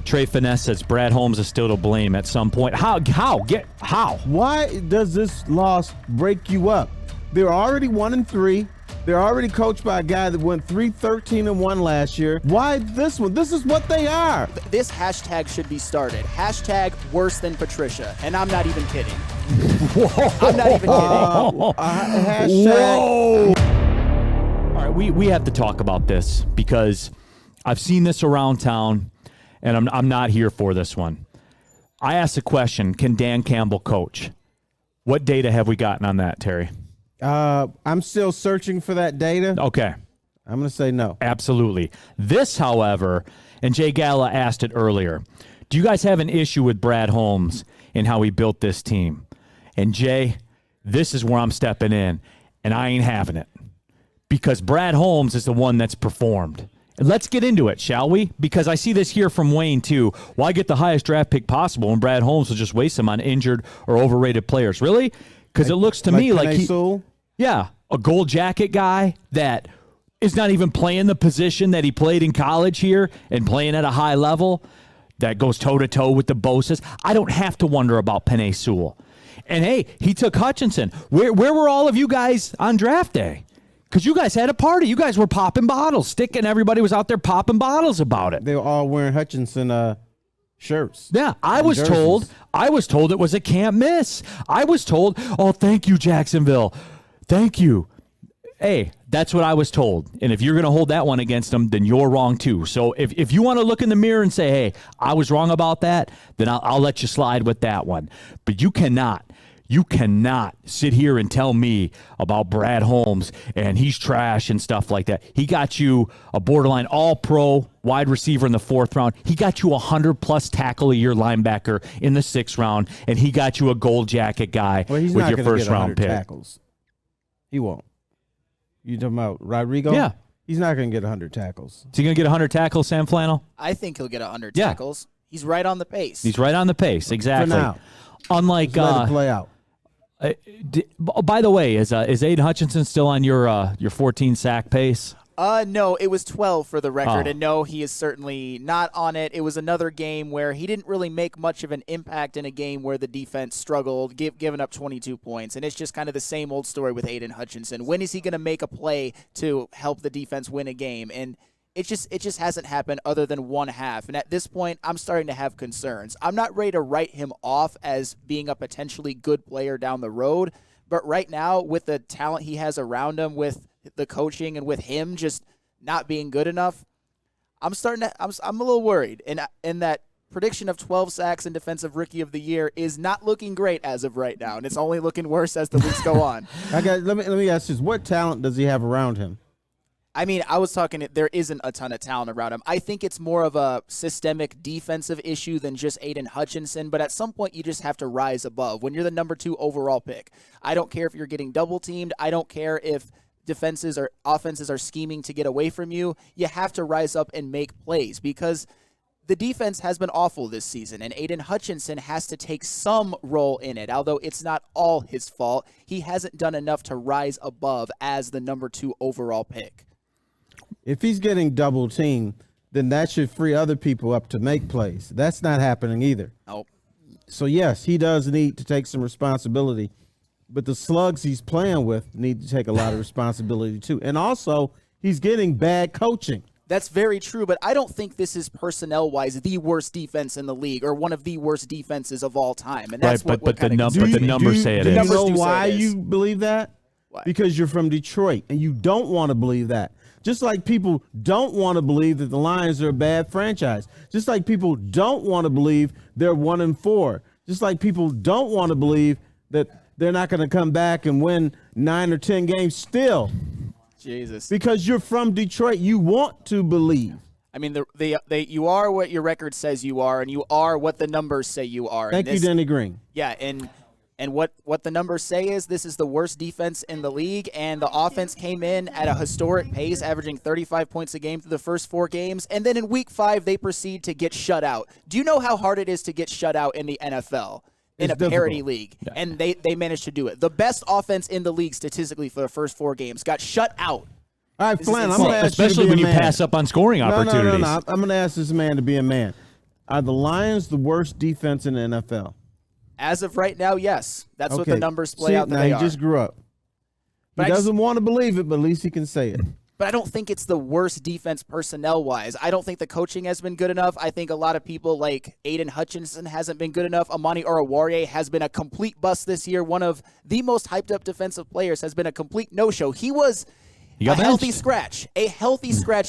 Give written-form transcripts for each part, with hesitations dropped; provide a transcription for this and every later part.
Trey Finesse says Brad Holmes is still to blame at some point. How? Why does this loss break you up? They're already 1-3. They're already coached by a guy that went 3-13-1 last year. Why this one? This is what they are. This hashtag should be started. Hashtag worse than Patricia. And I'm not even kidding. Whoa. I'm not even kidding. Hashtag. Whoa. All right, we have to talk about this because I've seen this around town, and I'm not here for this one. I asked the question, can Dan Campbell coach? What data have we gotten on that, Terry? I'm still searching for that data. Okay. I'm going to say no. Absolutely. This, however, and Jay Galla asked it earlier, do you guys have an issue with Brad Holmes and how he built this team? And Jay, this is where I'm stepping in, and I ain't having it. Because Brad Holmes is the one that's performed. And let's get into it, shall we? Because I see this here from Wayne, too. Why get the highest draft pick possible when Brad Holmes will just waste them on injured or overrated players? Really? Because it looks to me like a gold jacket guy that is not even playing the position that he played in college here and playing at a high level that goes toe-to-toe with the Bosa's. I don't have to wonder about Penei Sewell. And, hey, he took Hutchinson. Where were all of you guys on draft day? Because you guys had a party. You guys were popping bottles. Sticking. Everybody was out there popping bottles about it. They were all wearing Hutchinson shirts. Yeah, I was told it was a can't miss. I was told, oh, thank you, Jacksonville. Thank you. Hey, that's what I was told. And if you're going to hold that one against them, then you're wrong too. So if you want to look in the mirror and say, hey, I was wrong about that, then I'll let you slide with that one. But you cannot sit here and tell me about Brad Holmes and he's trash and stuff like that. He got you a borderline all-pro wide receiver in the 4th round. He got you a 100-plus tackle-a-year linebacker in the 6th round, and he got you a gold jacket guy with your first-round pick. Tackles. He won't. You talking about Rodrigo? Yeah. He's not going to get 100 tackles. Is he going to get 100 tackles, Sam Flannel? I think he'll get 100 tackles. He's right on the pace. He's right on the pace, exactly. For now. Unlike Just let it play out. By the way, is Aiden Hutchinson still on your 14 sack pace? No, it was 12 for the record, Oh. and no, he is certainly not on it. It was another game where he didn't really make much of an impact in a game where the defense struggled, giving up 22 points, and it's just kind of the same old story with Aiden Hutchinson. When is he going to make a play to help the defense win a game? And it just hasn't happened other than one half. And at this point, I'm starting to have concerns. I'm not ready to write him off as being a potentially good player down the road, but right now, with the talent he has around him, with the coaching and with him just not being good enough, I'm a little worried. And that prediction of 12 sacks and defensive rookie of the year is not looking great as of right now, and it's only looking worse as the weeks go on. Let me ask this: what talent does he have around him? I mean, I was talking, there isn't a ton of talent around him. I think it's more of a systemic defensive issue than just Aiden Hutchinson, but at some point you just have to rise above. When you're the number 2 overall pick, I don't care if you're getting double teamed. I don't care if defenses or offenses are scheming to get away from you. You have to rise up and make plays because the defense has been awful this season, and Aiden Hutchinson has to take some role in it. Although it's not all his fault, he hasn't done enough to rise above as the number 2 overall pick. If he's getting double teamed, then that should free other people up to make plays. That's not happening either. Nope. So, yes, he does need to take some responsibility, but the slugs he's playing with need to take a lot of responsibility too. And also, he's getting bad coaching. That's very true, but I don't think this is personnel-wise the worst defense in the league or one of the worst defenses of all time. And that's right, what the numbers say it is. is. Do you know why you believe that? Why? Because you're from Detroit, and you don't want to believe that. Just like people don't want to believe that the Lions are a bad franchise. Just like people don't want to believe they're 1-4. Just like people don't want to believe that they're not going to come back and win 9 or 10 games still. Jesus. Because you're from Detroit, you want to believe. I mean, you are what your record says you are, and you are what the numbers say you are. Thank you, Denny Green. Yeah, and what the numbers say is this is the worst defense in the league, and the offense came in at a historic pace, averaging 35 points a game through the first 4 games, and then in week 5 they proceed to get shut out. Do you know how hard it is to get shut out in the NFL? In a parity league, and they managed to do it. The best offense in the league statistically for the first 4 games got shut out. All right, Flan, I'm going to ask especially you to be when a you man. pass up on scoring opportunities. No. I'm going to ask this man to be a man. Are the Lions the worst defense in the NFL? As of right now, yes. That's what the numbers play out that now they he are. just grew up. He doesn't want to believe it, but at least he can say it. But I don't think it's the worst defense personnel-wise. I don't think the coaching has been good enough. I think a lot of people like Aiden Hutchinson hasn't been good enough. Ermanni has been a complete bust this year. One of the most hyped-up defensive players has been a complete no-show. He was a healthy scratch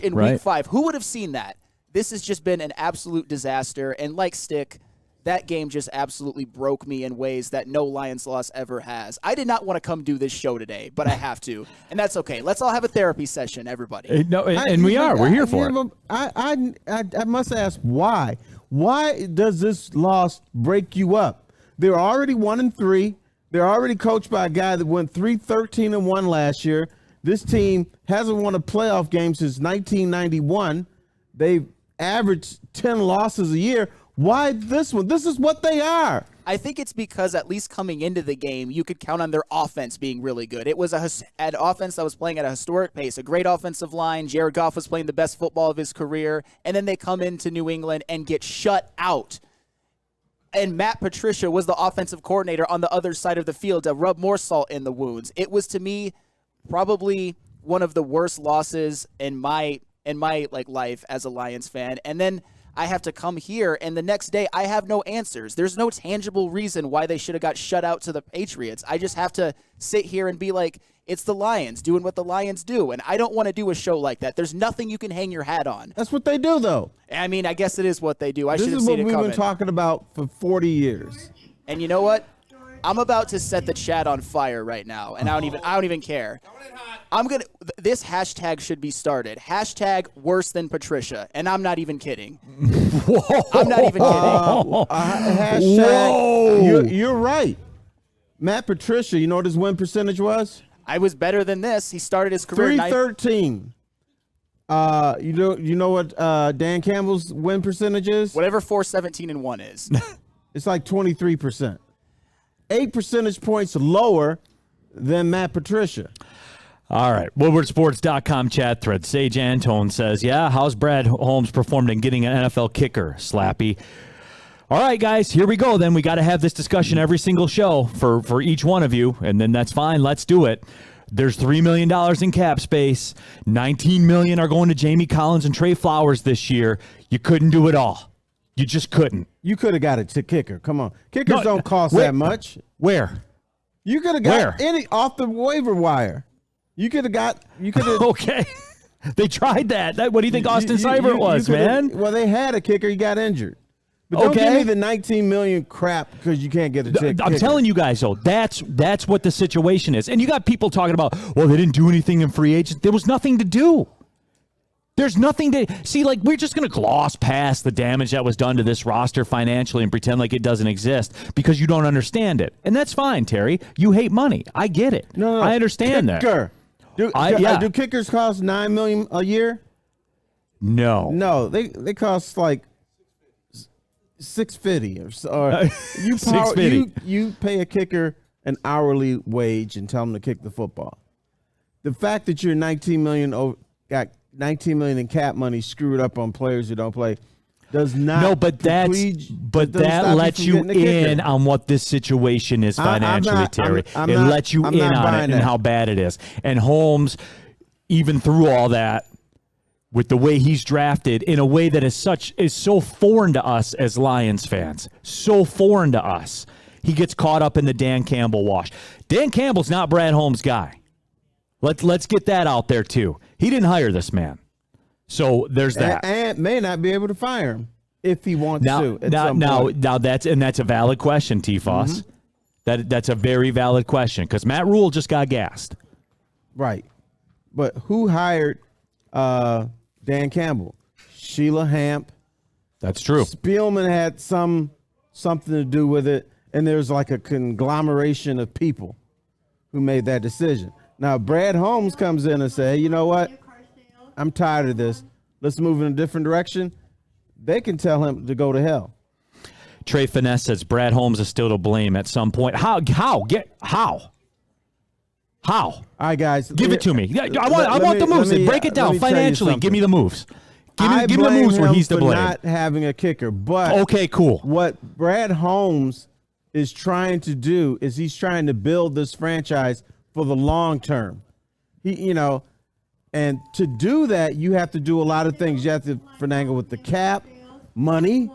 in Week 5. Who would have seen that? This has just been an absolute disaster. And like Stick, that game just absolutely broke me in ways that no Lions loss ever has. I did not want to come do this show today, but I have to. And that's okay. Let's all have a therapy session, everybody. We're here for it. I must ask, why? Why does this loss break you up? They're already 1-3. They're already coached by a guy that went 3-13-1 last year. This team hasn't won a playoff game since 1991. They've averaged 10 losses a year. Why this one? This is what they are. I think it's because at least coming into the game, you could count on their offense being really good. It was an offense that was playing at a historic pace, a great offensive line. Jared Goff was playing the best football of his career, and then they come into New England and get shut out. And Matt Patricia was the offensive coordinator on the other side of the field to rub more salt in the wounds. It was, to me, probably one of the worst losses in my life as a Lions fan. And then I have to come here, and the next day I have no answers. There's no tangible reason why they should have got shut out to the Patriots. I just have to sit here and be like, it's the Lions doing what the Lions do, and I don't want to do a show like that. There's nothing you can hang your hat on. That's what they do, though. I mean, I guess it is what they do. I should have seen it coming. This is what we've been talking about for 40 years. And you know what? I'm about to set the chat on fire right now, and I don't even care. This hashtag should be started. Hashtag worse than Patricia, and I'm not even kidding. Whoa. I'm not even kidding. Hashtag. You're right. Matt Patricia, you know what his win percentage was? I was better than this. He started his career 313. You know what Dan Campbell's win percentage is? Whatever 4-17-1 is. It's like 23%. 8 percentage points lower than Matt Patricia. All right. WoodwardSports.com chat thread. Sage Antone says, yeah, how's Brad Holmes performed in getting an NFL kicker, Slappy? All right, guys, here we go. Then we got to have this discussion every single show for each one of you, and then that's fine. Let's do it. There's $3 million in cap space. $19 million are going to Jamie Collins and Trey Flowers this year. You couldn't do it all. You just couldn't. You could have got a kicker. Come on. Kickers don't cost that much. Where? You could have got any off the waiver wire. You could have. Okay. They tried that. What do you think Austin Seibert was, man? Well, they had a kicker. He got injured. But don't give me the $19 million crap because you can't get a kicker. I'm telling you guys, though, that's what the situation is. And you got people talking about, well, they didn't do anything in free agents. There was nothing to do. There's nothing to see. Like, we're just going to gloss past the damage that was done to this roster financially and pretend like it doesn't exist because you don't understand it. And that's fine, Terry. You hate money. I get it. No. I understand that. Do kickers cost $9 million a year? No, they cost like $650 or you pay a kicker an hourly wage and tell them to kick the football. The fact that you're $19 million got $19 million in cap money screwed up on players who don't play does not. No, but that lets you in on what this situation is financially, Terry. It lets you in on it and how bad it is. And Holmes, even through all that, with the way he's drafted, in a way that is so foreign to us as Lions fans, so foreign to us, he gets caught up in the Dan Campbell wash. Dan Campbell's not Brad Holmes' guy. Let's get that out there too. He didn't hire this man. So there's that. And may not be able to fire him if he wants to. Now that's a valid question, T-Foss. Mm-hmm. That's a very valid question because Matt Rule just got gassed. Right. But who hired Dan Campbell? Sheila Hamp. That's true. Spielman had something to do with it, and there's like a conglomeration of people who made that decision. Now, Brad Holmes comes in and says, hey, you know what? I'm tired of this. Let's move in a different direction. They can tell him to go to hell. Trey Finesse says Brad Holmes is still to blame at some point. How? How? All right, guys. Give it to me. I want the moves. Break it down financially. Give me the moves. I give me the blame moves where him he's to for blame. not having a kicker. But Okay, cool. what Brad Holmes is trying to do is he's trying to build this franchise for the long term. And to do that, you have to do a lot of things. You have to finagle with the cap, money.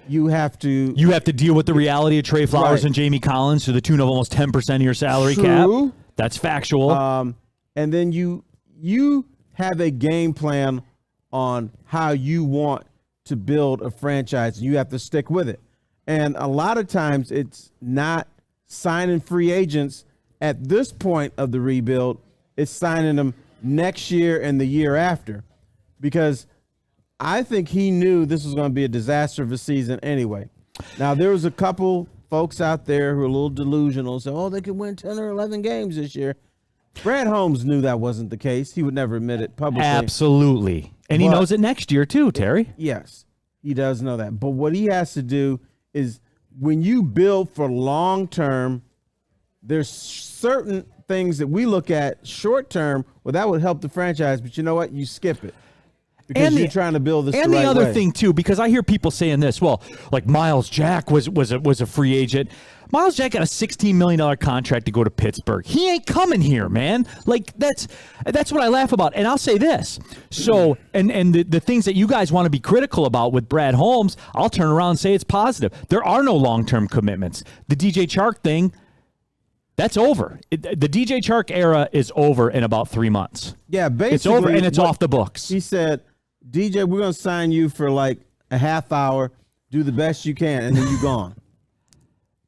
You have to deal with the reality of Trey Flowers Right. and Jamie Collins to the tune of almost 10% of your salary cap. True. That's factual. And then you have a game plan on how you want to build a franchise. You have to stick with it. And a lot of times it's not signing free agents at this point of the rebuild. It's signing them next year and the year after, because I think he knew this was going to be a disaster of a season anyway. Now, there was a couple folks out there who are a little delusional, say, oh, they could win 10 or 11 games this year. Brad Holmes knew that wasn't the case. He would never admit it publicly. Absolutely. And he But- knows it next year, too, Terry. Yes, he does know that. But what he has to do is, when you build for long term, there's certain things that we look at short term, well, that would help the franchise. But you know what? You skip it because you're trying to build this And the right the other way. thing, too, because I hear people saying this, well, like Miles Jack was a free agent. Miles Jack got a $16 million contract to go to Pittsburgh. He ain't coming here, man. Like, that's what I laugh about. And I'll say this. So, and the things that you guys want to be critical about with Brad Holmes, I'll turn around and say it's positive. There are no long-term commitments. The DJ Chark thing, that's over. The DJ Chark era is over in about 3 months. Yeah, basically. It's over and it's what off the books. He said, DJ, we're going to sign you for like a half hour, do the best you can, and then you're gone.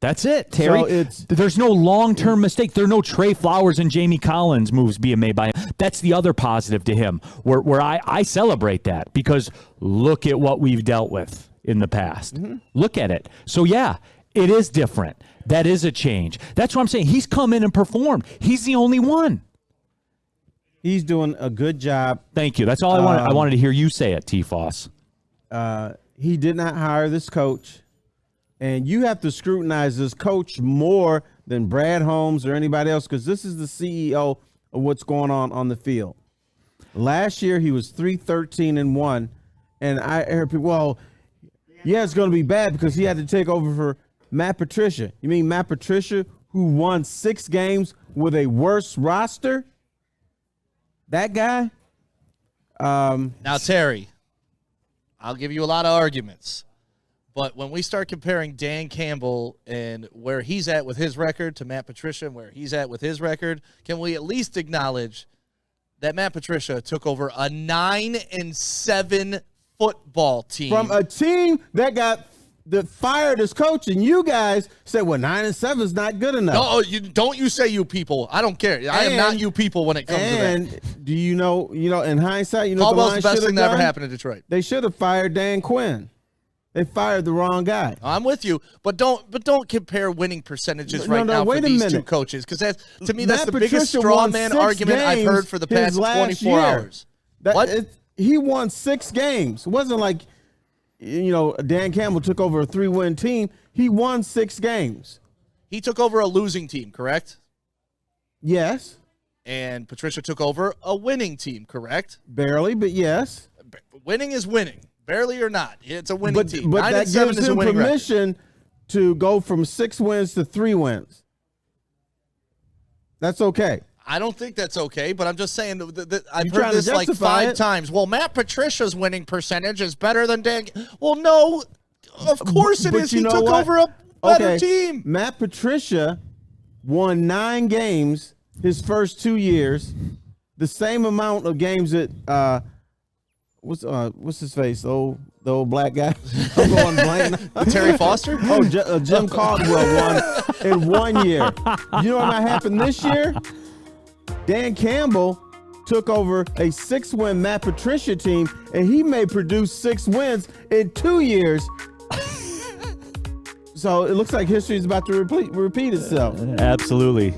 That's it, Terry. So There's no long-term mistake. There are no Trey Flowers and Jamie Collins moves being made by him. That's the other positive to him, where I celebrate that, because look at what we've dealt with in the past. Mm-hmm. Look at it. So, yeah, it is different. That is a change. That's what I'm saying. He's come in and performed. He's the only one. He's doing a good job. Thank you. That's all I wanted. I wanted to hear you say it, T-Foss. He did not hire this coach. And you have to scrutinize this coach more than Brad Holmes or anybody else, because this is the CEO of what's going on the field. Last year, he was 3-13-1. And I heard people, well, yeah, it's going to be bad because he had to take over for Matt Patricia. You mean Matt Patricia, who won 6 games with a worse roster? That guy? Now, Terry, I'll give you a lot of arguments. But when we start comparing Dan Campbell and where he's at with his record to Matt Patricia and where he's at with his record, can we at least acknowledge that Matt Patricia took over a 9-7 football team From a team that fired his coach, and you guys said, well, 9-7 is not good enough. No, don't you say you people. I don't care. I am not you people when it comes to that. And do you know, in hindsight, Caldwell's what the the best thing that ever done? happened in Detroit. They should have fired Dan Quinn. They fired the wrong guy. I'm with you, but don't compare winning percentages right No, now wait for a these minute. two coaches, because to me that's Matt the biggest Patricia straw won man 6 argument I've games heard for the his past last 24 year. hours. He won 6 games. It wasn't like, Dan Campbell took over a 3-win team. He won 6 games. He took over a losing team, correct? Yes. And Patricia took over a winning team, correct? Barely, but yes. Winning is winning, barely or not. It's a winning team. But that 9-7 gives is a him winning record. permission to go from 6 wins to 3 wins. That's okay. I don't think that's okay, but I'm just saying that I've You're heard trying to this like justify 5 it. times. Well, Matt Patricia's winning percentage is better than Dan. Well, no, of course it But is. you He know took what? over a better Okay, team. Matt Patricia won 9 games his first 2 years, the same amount of games that what's his face, the old black guy. I'm going blank. Terry Foster? Oh, Jim Caldwell won in 1 year. You know what happened this year? Dan Campbell took over a 6-win Matt Patricia team, and he may produce 6 wins in 2 years. So it looks like history is about to repeat itself. Absolutely.